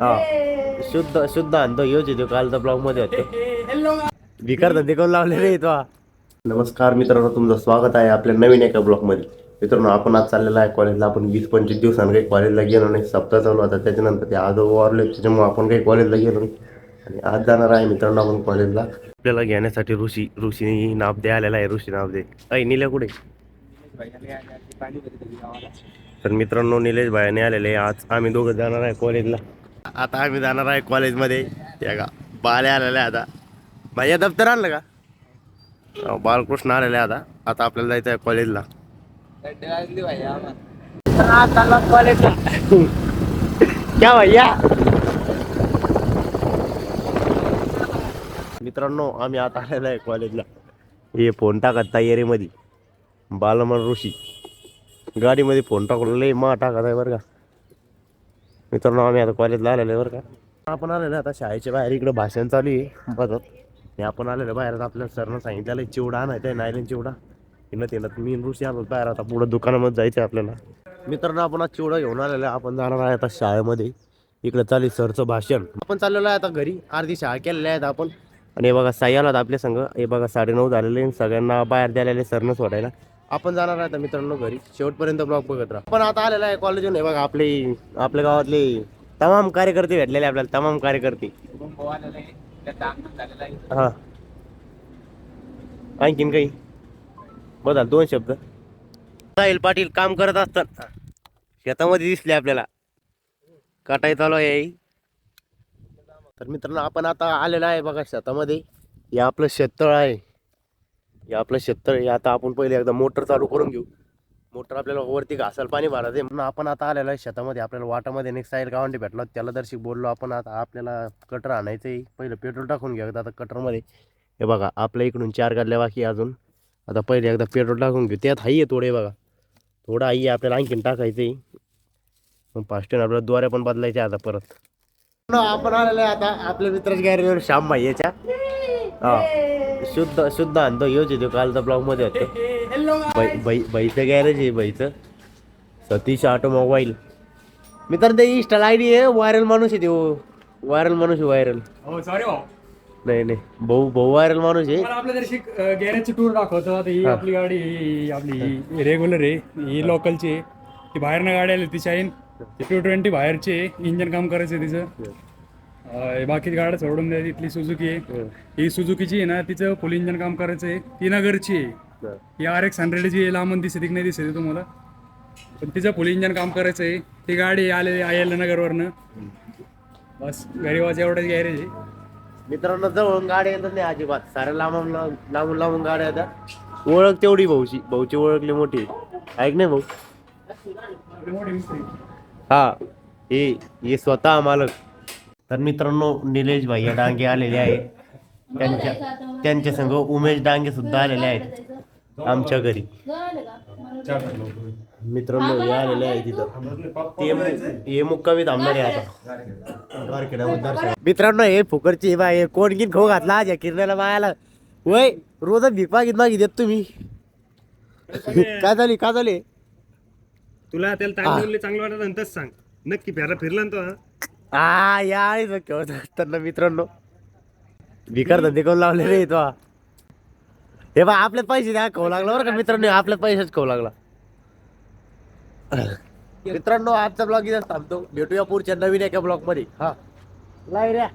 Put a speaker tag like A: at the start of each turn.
A: हा शुद्ध शुद्ध आणतो योच येतो कालचा ब्लॉग मध्ये होतो विकार धंदे करून लावले रे तो. नमस्कार मित्रांनो, तुमचं स्वागत आहे आपल्या नवीन एका ब्लॉग मध्ये. मित्रांनो, आपण आज चाललेला आहे कॉलेजला. आपण 20-25 दिवसांनी काही कॉलेजला गेलो नाही. सप्ताह चालू होता, त्याच्यानंतर ते आज वारले, त्याच्यामुळे आपण काही कॉलेजला गेलो नाही. आणि आज जाणार आहे मित्रांनो आपण कॉलेजला. आपल्याला घेण्यासाठी ऋषी नाव दे आलेला आहे. ऋषी नाव दे ऐ निल्या कुठे. तर मित्रांनो, निलेश भाईने आलेले. आज आम्ही दोघं जाणार आहे कॉलेजला. आता आम्ही जाणार आहे कॉलेजमध्ये. त्या का बाले आलेले आता. भाई दप्तर आणलं का? बालकृष्ण आलेले आता. आता आपल्याला जायचं आहे कॉलेजला. क्या भैया. मित्रांनो, आम्ही आता आलेलो आहे कॉलेजला. हे फोन टाकत तयारीमध्ये बालमन ऋषी गाडीमध्ये फोन टाकून लय मा टाकत आहे बरं का. मित्रांनो, आम्ही आता कॉलेजला आलेलो आहे बरं का. आपण आलेलो आता शाळेच्या बाहेर. इकडं भाषण चालू आहे बघत. हे आपण आलेलो बाहेर. आपल्या सरनं सांगितलेलं चिवडा आणायचं आहे, नायलन चिवडा. येणं मी ऋषी आलो बाहेर. आता पुढं दुकानामध्ये जायचं आहे आपल्याला. मित्रांनो, आपण आज चिवडा घेऊन आलेला आहे. आपण जाणार आहे आता शाळेमध्ये. इकडं चालू सरचं भाषण. आपण चाललेलो आहे आता घरी. अर्धी शाळा केलेल्या आहेत आपण. आणि हे बघा साई आला आपल्या संघ. हे बघा 9:30 झालेले. सगळ्यांना बाहेर द्यायला सरनं सोडायला. आपण जाणार आहे आता मित्रांनो घरी. शेवटपर्यंत ब्लॉग बघत राहा. पण आता आलेला आहे कॉलेजून. हे बघा आपल्या गावातले तमाम कार्यकर्ते भेटलेले आपल्याला. तमाम कार्यकर्ते. हा, आणखीन काही बघा 2 शब्द. साहिल पाटील काम करत असतात शेतामध्ये दिसले आपल्याला. काटाई चालू आहे. तर मित्रांनो, आपण आता आलेला आहे बघा शेतामध्ये. हे आपलं शेततळ आहे. हे आपलं शेततळ. हे आता आपण पहिले एकदा मोटर चालू करून घेऊ. मोटर आपल्याला वरती घासाला पाणी भरायचं म्हणून आपण आता आलेला आहे शेतामध्ये. आपल्याला वाटामध्ये नेक्स्ट साईल गावंडी भेटला. त्याला दर्शिक बोललो आपण. आता आपल्याला कटर आणायचं आहे. पहिलं पेट्रोल टाकून घ्या आता कटरमध्ये. हे बघा आपल्या इकडून 4 गाडल्या बाकी अजून. आता पहिले एकदा पेट्रोल टाकून घेऊ. त्यात हाई आहे थोडे बघा. थोडं आई आपल्याला आणखीन टाकायचं आहे. मग फास्ट आपल्याला द्वारे पण बदलायचे आता परत. आपण आलेलो आहे आता आपल्या मित्राच्या गॅरेजवर श्याम भाई याच्या. हा शुद्ध आणतो योच येतो कालचा ब्लॉग मध्ये होतो. भाईचं गॅरेज आहे. भाईचं सतीश ऑटोमोबाईल. मित्र ते इंस्टाला आयडी आहे. व्हायरल माणूस आहे तो. व्हायरल माणूस आहे. व्हायरल नाही भाऊ व्हायरल माणूस आहे.
B: आपल्या तरी गॅरेजची टूर दाखवतो. आता ही आपली गाडी आपली रेग्युलर आहे. ही लोकलची आहे. ती बाहेरनं गाडी आली ती शाईन. 220 बाहेरची आहे. इंजन काम करायचं तिचं. बाकी गाड्या सोडून द्या. इथली सुझुकी आहे. ही सुझुकीची आहे ना, तिचं फुल इंजन काम करायचं आहे. ती नगरची आहे. ही RX 100ची आहे. लांबून दिसते की नाही दिसते तुम्हाला, पण तिचं फुल इंजन काम करायचं आहे. ती गाडी आले आयला नगरवरनं. बस गरीबाचं एवढंच गॅरेज आहे.
A: मित्रांनो, जवळून गाड्या येतात नाही अजिबात. साऱ्या लांबून गाड्या येतात. ओळख तेवढी भाऊची ओळखली मोठी ऐक नाही भाऊ. हा हे स्वतः मालक. तर मित्रांनो, निलेश भैया डांगे आलेले आहे. त्यांच्या संग उमेश डांगे सुद्धा आलेले आहेत आमच्या घरी. मित्रांनो, हे आलेले आहे तिथं. हे मुक्कामी थांबणार आहे आता. मित्रांनो, हे फुकरची बाय कोण गिन खाऊ घातला आज या किरण्याला बायाला. वय रोज भीक मागित देत तुम्ही. काय झाली
B: तुला त्याला चांगलं वाटत नंतरच सांग. नक्की फिरला ना तो.
A: हा या त्यांना मित्रांनो भिकार धंदे करून लावले रे तो. हे बा आपल्यात पैसे द्या खाऊ लागला बरं का मित्रांनो. आपल्यात पैसेच खाऊ लागला. मित्रांनो, आजचा ब्लॉग इथं थांबतो. भेटूया पुढच्या नवीन एका ब्लॉग मध्ये. हा रे.